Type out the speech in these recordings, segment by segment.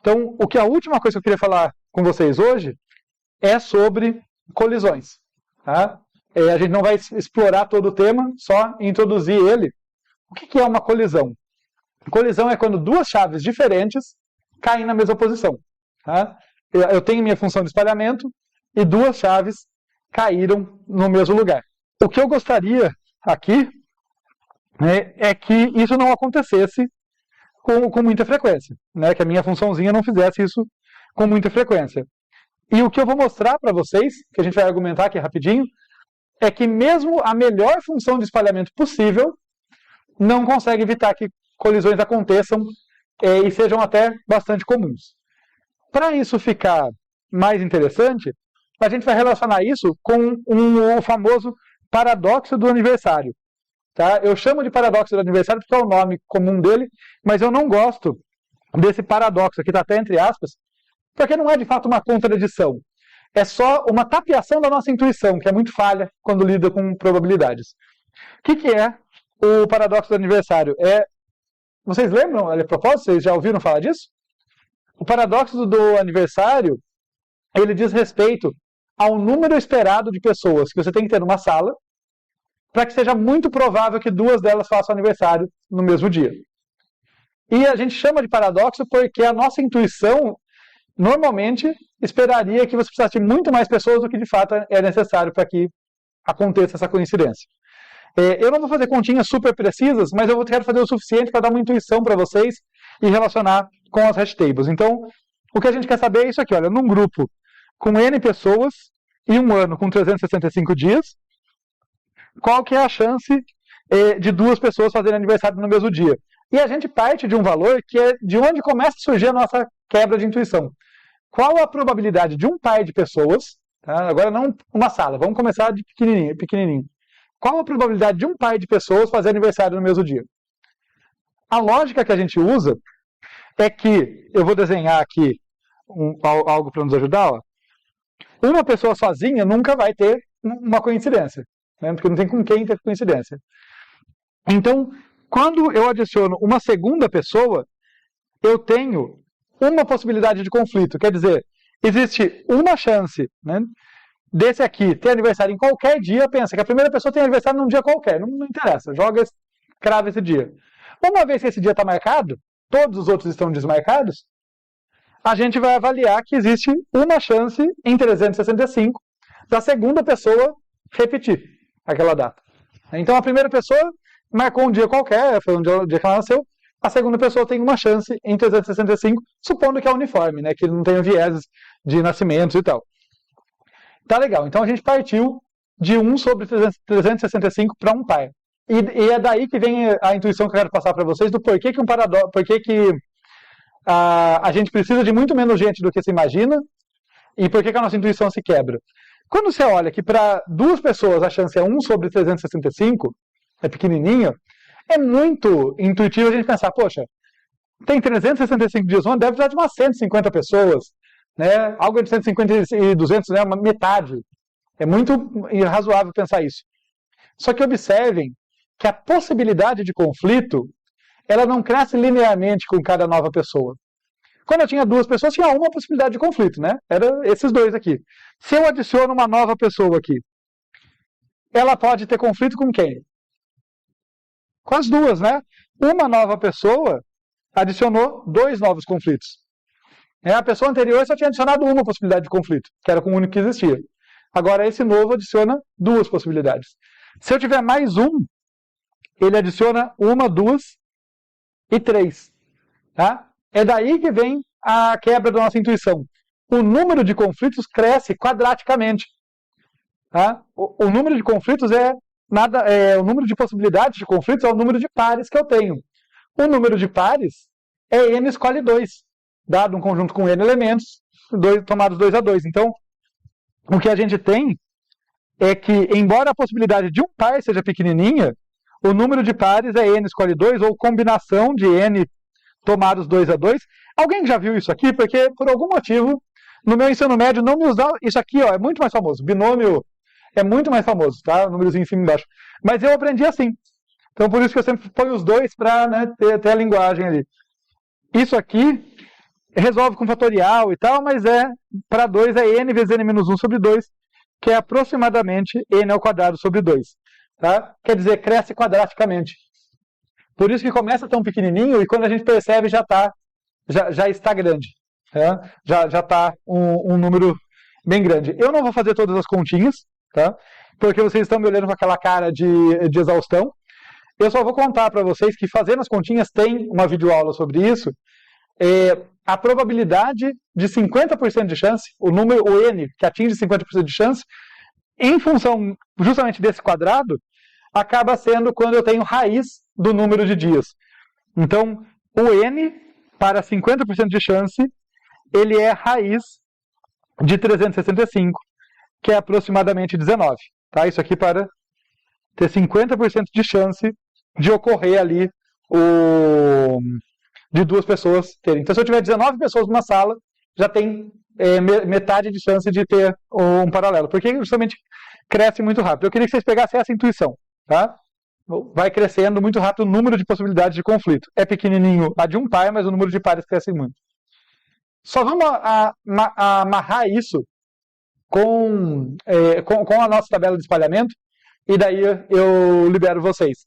Então, a última coisa que eu queria falar com vocês hoje é sobre colisões. Tá? A gente não vai explorar todo o tema, só introduzir ele. O que é uma colisão? Colisão é quando duas chaves diferentes caem na mesma posição. Tá? Eu tenho minha função de espalhamento e duas chaves caíram no mesmo lugar. O que eu gostaria aqui, né, é que isso não acontecesse com muita frequência, né, que a minha funçãozinha não fizesse isso com muita frequência. E o que eu vou mostrar para vocês, que a gente vai argumentar aqui rapidinho, é que mesmo a melhor função de espalhamento possível não consegue evitar que colisões aconteçam e sejam até bastante comuns. Para isso ficar mais interessante, a gente vai relacionar isso com o famoso paradoxo do aniversário. Tá? Eu chamo de paradoxo do aniversário porque é o nome comum dele, mas eu não gosto desse paradoxo, aqui está até entre aspas, porque não é de fato uma contradição. É só uma tapeação da nossa intuição, que é muito falha quando lida com probabilidades. O que é o paradoxo do aniversário? Vocês lembram, a propósito, vocês já ouviram falar disso? O paradoxo do aniversário, ele diz respeito ao número esperado de pessoas que você tem que ter numa sala para que seja muito provável que duas delas façam aniversário no mesmo dia. E a gente chama de paradoxo porque a nossa intuição normalmente esperaria que você precisasse de muito mais pessoas do que de fato é necessário para que aconteça essa coincidência. Eu não vou fazer continhas super precisas, mas eu quero fazer o suficiente para dar uma intuição para vocês e relacionar com as hash tables. Então, o que a gente quer saber é isso aqui, olha, num grupo com N pessoas e um ano com 365 dias, qual que é a chance de duas pessoas fazerem aniversário no mesmo dia? E a gente parte de um valor que é de onde começa a surgir a nossa quebra de intuição. Qual a probabilidade de um par de pessoas, tá? Agora não uma sala, vamos começar de pequenininho. Qual a probabilidade de um par de pessoas fazer aniversário no mesmo dia? A lógica que a gente usa é que, eu vou desenhar aqui algo para nos ajudar, ó. Uma pessoa sozinha nunca vai ter uma coincidência, né? Porque não tem com quem ter coincidência. Então, quando eu adiciono uma segunda pessoa, eu tenho uma possibilidade de conflito. Quer dizer, existe uma chance, né, desse aqui ter aniversário em qualquer dia. Pensa que a primeira pessoa tem aniversário num dia qualquer, não interessa, crava esse dia. Uma vez que esse dia está marcado, todos os outros estão desmarcados, a gente vai avaliar que existe uma chance em 365 da segunda pessoa repetir aquela data. Então a primeira pessoa marcou um dia qualquer, foi um dia que ela nasceu, a segunda pessoa tem uma chance em 365, supondo que é uniforme, né, que não tenha vieses de nascimentos e tal. Tá legal, então a gente partiu de 1 sobre 365 para um par. E é daí que vem a intuição que eu quero passar para vocês do porquê que a gente precisa de muito menos gente do que se imagina e porquê que a nossa intuição se quebra. Quando você olha que para duas pessoas a chance é 1 sobre 365, é pequenininho, é muito intuitivo a gente pensar, poxa, tem 365 dias no ano, deve precisar de umas 150 pessoas, né? Algo entre 150 e 200, né? Uma metade. É muito razoável pensar isso. Só que observem que a possibilidade de conflito, ela não cresce linearmente com cada nova pessoa. Quando eu tinha duas pessoas, tinha uma possibilidade de conflito, né? Era esses dois aqui. Se eu adiciono uma nova pessoa aqui, ela pode ter conflito com quem? Com as duas, né? Uma nova pessoa adicionou 2 novos conflitos. A pessoa anterior só tinha adicionado uma possibilidade de conflito, que era com o único que existia. Agora esse novo adiciona 2 possibilidades. Se eu tiver mais um, ele adiciona 1, 2 e 3. Tá? É daí que vem a quebra da nossa intuição. O número de conflitos cresce quadraticamente. Tá? O número de conflitos o número de possibilidades de conflitos é o número de pares que eu tenho. O número de pares é n escolhe 2, dado um conjunto com n elementos, tomados 2 a 2. Então, o que a gente tem é que, embora a possibilidade de um par seja pequenininha, o número de pares é n escolhe 2, ou combinação de n tomados 2 a 2. Alguém já viu isso aqui? Porque, por algum motivo, no meu ensino médio, não me usava... Isso aqui, ó, é muito mais famoso. Binômio é muito mais famoso, tá? O númerozinho em cima e embaixo. Mas eu aprendi assim. Então, por isso que eu sempre ponho os dois para, né, ter a linguagem ali. Isso aqui resolve com fatorial e tal, mas para 2 é n vezes n menos 1 sobre 2, que é aproximadamente n ao quadrado sobre 2. Tá? Quer dizer, cresce quadraticamente. Por isso que começa tão pequenininho e quando a gente percebe já está grande. Tá? Já está um número bem grande. Eu não vou fazer todas as continhas, tá? Porque vocês estão me olhando com aquela cara de exaustão. Eu só vou contar para vocês que fazendo as continhas tem uma videoaula sobre isso. A probabilidade de 50% de chance, o n que atinge 50% de chance, em função justamente desse quadrado, acaba sendo quando eu tenho raiz do número de dias. Então, o n para 50% de chance, ele é raiz de 365, que é aproximadamente 19. Tá? Isso aqui para ter 50% de chance de ocorrer ali de 2 pessoas terem. Então, se eu tiver 19 pessoas numa sala, já tem metade de chance de ter um paralelo, porque justamente cresce muito rápido. Eu queria que vocês pegassem essa intuição. Tá? Vai crescendo muito rápido o número de possibilidades de conflito. É pequenininho a de um par, mas o número de pares cresce muito. Só vamos amarrar isso com a nossa tabela de espalhamento, e daí eu libero vocês.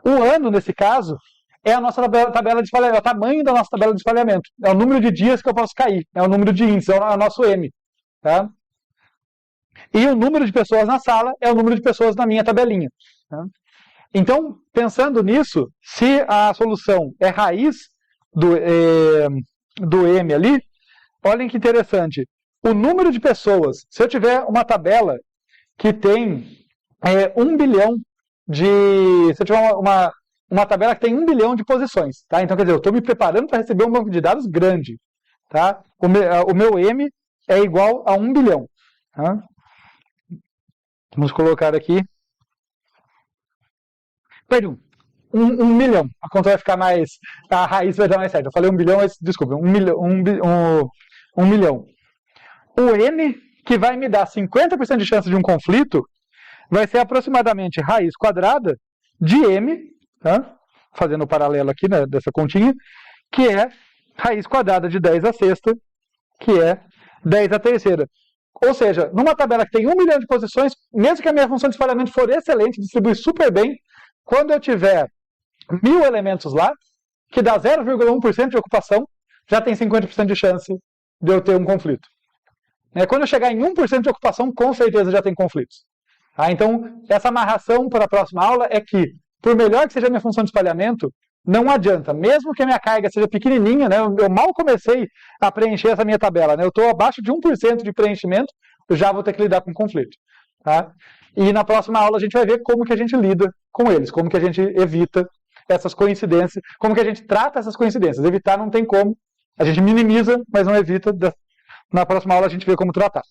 O ano, nesse caso, é a nossa tabela de espalhamento, é o tamanho da nossa tabela de espalhamento. É o número de dias que eu posso cair, é o número de índices, é o nosso M. Tá? E o número de pessoas na sala é o número de pessoas na minha tabelinha. Tá? Então, pensando nisso, se a solução é raiz do M ali, olhem que interessante. O número de pessoas, se eu tiver uma tabela que tem 1 bilhão se eu tiver uma tabela que tem 1 bilhão de posições, tá? Então, quer dizer, eu estou me preparando para receber um banco de dados grande. Tá? O meu M é igual a 1 bilhão. Tá? Vamos colocar aqui. Perdão, 1 milhão. A conta vai ficar mais. A raiz vai dar mais certo. Eu falei 1 bilhão, mas desculpa, 1 milhão. O N, que vai me dar 50% de chance de um conflito, vai ser aproximadamente raiz quadrada de M, tá? Fazendo o paralelo aqui, né, dessa continha, que é raiz quadrada de 10 à sexta, que é 10 à terceira. Ou seja, numa tabela que tem 1 milhão de posições, mesmo que a minha função de espalhamento for excelente, distribui super bem, quando eu tiver 1000 elementos lá, que dá 0,1% de ocupação, já tem 50% de chance de eu ter um conflito. Quando eu chegar em 1% de ocupação, com certeza já tem conflitos. Então, essa amarração para a próxima aula é que, por melhor que seja a minha função de espalhamento, não adianta, mesmo que a minha carga seja pequenininha, né, eu mal comecei a preencher essa minha tabela, né, eu estou abaixo de 1% de preenchimento, eu já vou ter que lidar com conflito. Tá? E na próxima aula a gente vai ver como que a gente lida com eles, como que a gente evita essas coincidências, como que a gente trata essas coincidências. Evitar não tem como, a gente minimiza, mas não evita. Na próxima aula a gente vê como tratar.